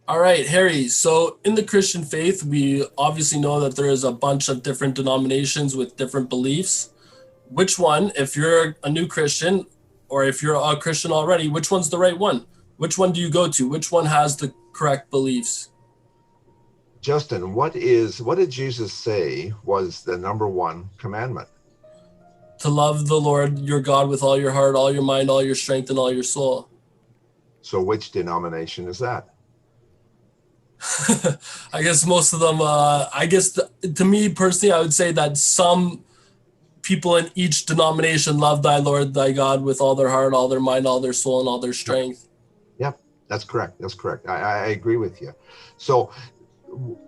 All right, Harry. So in the Christian faith, we obviously know that there is a bunch of different denominations with different beliefs. Which one, if you're a new Christian or if you're a Christian already, which one's the right one? Which one do you go to? Which one has the correct beliefs? Justin, what did Jesus say was the number one commandment? To love the Lord your God with all your heart, all your mind, all your strength, and all your soul. So which denomination is that? I guess most of them, to me personally, I would say that some people in each denomination love thy Lord thy God with all their heart, all their mind, all their soul, and all their Yep. strength. Yep, that's correct. That's correct. I agree with you. So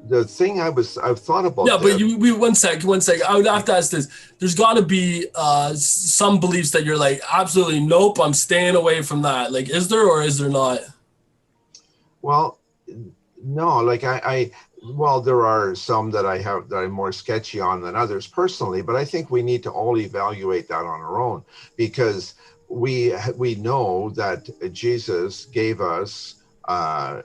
the thing I've thought about Yeah, but this. one sec, one sec. I would have to ask this. There's got to be some beliefs that you're like, absolutely, nope, I'm staying away from that. Like, is there or is there not? Well, no, like well, there are some that I have that I'm more sketchy on than others personally, but I think we need to all evaluate that on our own because we know that Jesus gave us about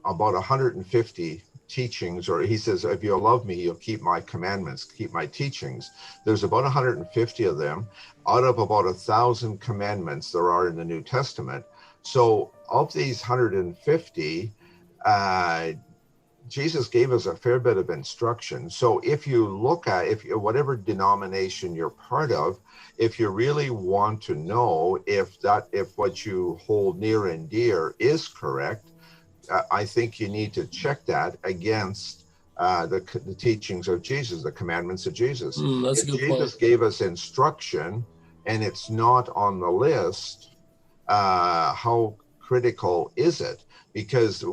150 teachings, or he says, if you love me, you'll keep my commandments, keep my teachings. There's about 150 of them out of about 1,000 commandments there are in the New Testament. So of these 150, Jesus gave us a fair bit of instruction. So if you look at, if whatever denomination you're part of, if you really want to know if what you hold near and dear is correct, I think you need to check that against the teachings of Jesus, the commandments of Jesus. That's a If good point. Jesus gave us instruction and it's not on the list, how critical is it? Because a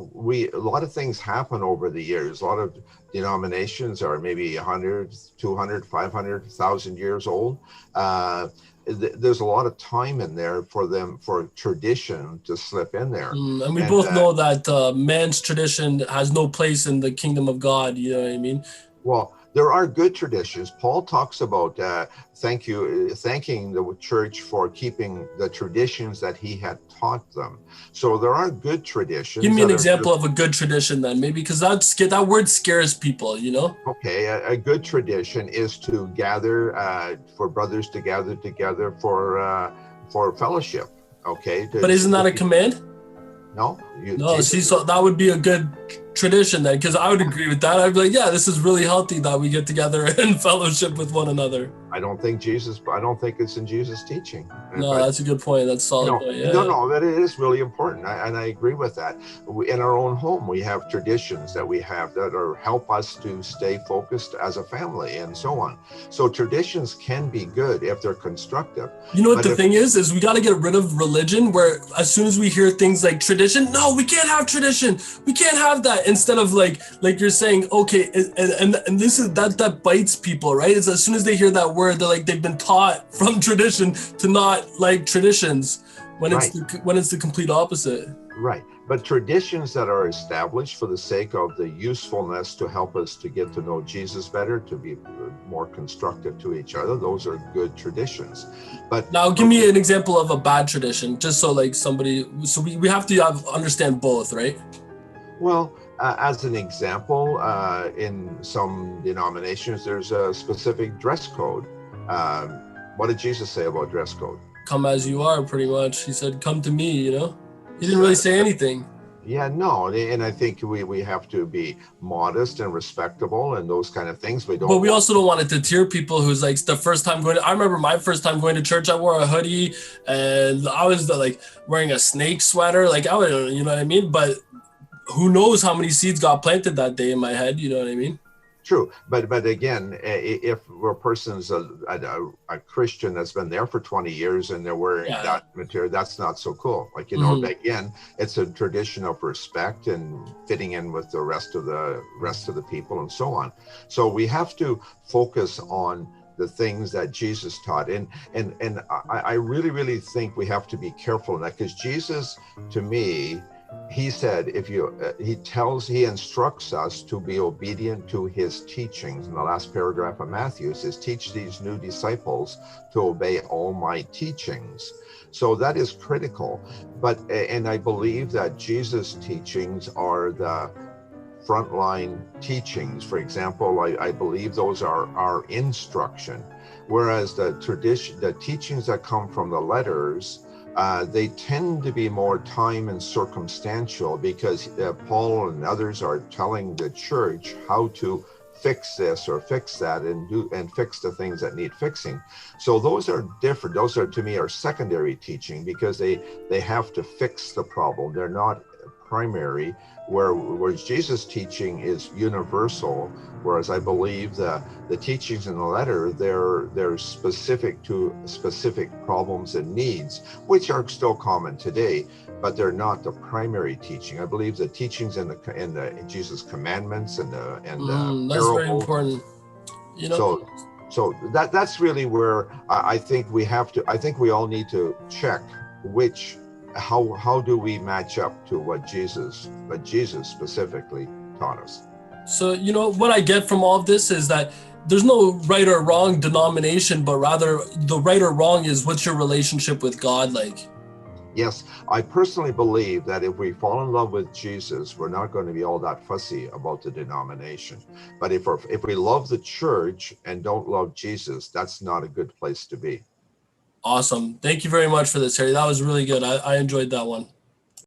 lot of things happen over the years. A lot of denominations are maybe 100, 200, 500, 1,000 years old. There's a lot of time in there for tradition to slip in there. And we And both know that man's tradition has no place in the kingdom of God. You know what I mean? well, there are good traditions. Paul talks about thanking the church for keeping the traditions that he had taught them. So there are good Give traditions me an that are example just of a good tradition then, maybe, because that word scares people, you know? okay. A good tradition is to gather for brothers to gather together for fellowship. Okay, But isn't that a command? no, No, see, Jesus. so that would be a good tradition then, because I would agree with that. I'd be like, yeah, this is really healthy that we get together and fellowship with one another. I don't think it's in Jesus' teaching. No, But that's a good point. That's a solid point. Yeah, yeah. no, that it is really important, and I agree with that. In our own home, we have traditions that we have that help us to stay focused as a family, and so on. So traditions can be good if they're constructive. You know what But the if thing is we got to get rid of religion where as soon as we hear things like tradition, no, we can't have tradition. We can't have that. Instead of like you're saying, okay, and this is that bites people, right? It's as soon as they hear that word, they're like they've been taught from tradition to not like traditions right, when it's the complete opposite. right, but traditions that are established for the sake of the usefulness to help us to get to know Jesus better, to be more constructive to each other, those are good traditions. But Now, give me an example of a bad tradition, just so like somebody, so we have to understand both, right? well, as an example, in some denominations, there's a specific dress code. What did Jesus say about dress code? Come as you are, pretty much. He said, "Come to me." You know, he didn't really say anything. Yeah, no, and I think we have to be modest and respectable and those kind of things. We But don't we want. also don't want to deter people who's like the first time going. I remember my first time going to church. I wore a hoodie and I was like wearing a snake sweater. Like I would, you know what I mean? But who knows how many seeds got planted that day in my head? You know what I mean? True, but again, if a person's a Christian that's been there for 20 years and they're wearing Yeah. that material, that's not so cool. Like Mhm. again, it's a tradition of respect and fitting in with the rest of the people and so on. So we have to focus on the things that Jesus taught, and I really think we have to be careful in that because Jesus, to me, he said, if you, he instructs us to be obedient to his teachings. In the last paragraph of Matthew, it says, teach these new disciples to obey all my teachings. So that is critical. But, and I believe that Jesus' teachings are the frontline teachings. For example, I believe those are our instruction, whereas the teachings that come from the letters, they tend to be more time and circumstantial, because Paul and others are telling the church how to fix this or fix that and fix the things that need fixing. So those are different. Those are, to me, are secondary teaching, because they have to fix the problem. They're not primary, whereas Jesus' teaching is universal, whereas I believe the teachings in the letter, they're specific to specific problems and needs, which are still common today, but they're not the primary teaching. I believe the teachings in the Jesus commandments and the That's very parables. important. You know, So that's really where I think we have to. I think we all need to check how do we match up to what Jesus specifically taught us. so you know what I get from all of this is that there's no right or wrong denomination, but rather the right or wrong is what's your relationship with God like. Yes, I personally believe that if we fall in love with Jesus, we're not going to be all that fussy about the denomination. But if we love the church and don't love Jesus, that's not a good place to be. Awesome. Thank you very much for this, Harry. That was really good. I enjoyed that one.